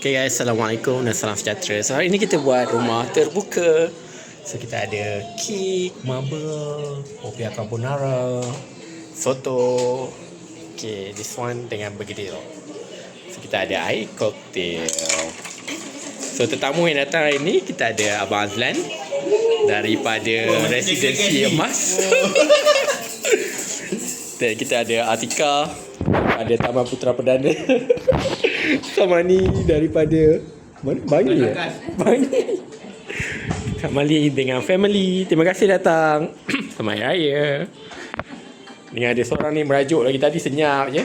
Okay guys, Assalamualaikum dan salam sejahtera. So hari ini kita buat rumah terbuka. So kita ada kek, marble, popia carbonara, soto. Okay, this one dengan bergedil. So kita ada air koktel. So tetamu yang datang hari ini, kita ada Abang Azlan daripada Residensi Emas. Dan kita ada Atika, ada Taman Putera Perdana. Sama ni daripada mana? Bangi ya? Bangi. Kak Mali dengan family. Terima kasih datang. Selamat Hari Raya. Dengan ada seorang ni merajuk lagi tadi, senyap je.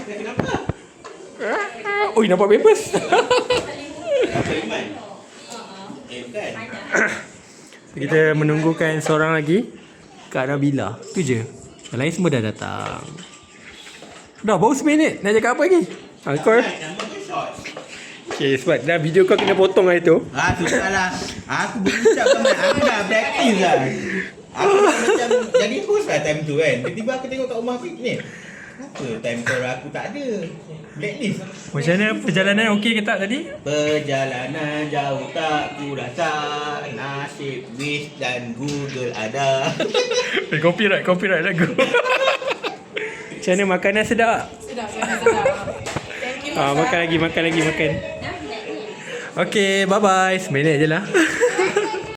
Oi, nampak papers. Kita menunggukan seorang lagi, Kak Nabila. Tu je. Yang lain semua dah datang. Dah baru 1 minit. Nak cakap apa lagi? Kau okay, sebab dah video kau kena potong hari tu. Susahlah. Aku berucap kan. Aku dah praktis lah. Aku macam jadi host lah time tu kan. Tiba-tiba aku tengok kat rumah aku ni. Kenapa time call aku tak ada? Blacklist. Macam mana perjalanan okey ke tak tadi? Perjalanan jauh tak ku rasa. Nasib wish dan Google ada. Copyright lagu. Macam mana makanan sedap? Sedap. Thank you. Makan lagi. Okey, bye-bye. 1 minit je lah.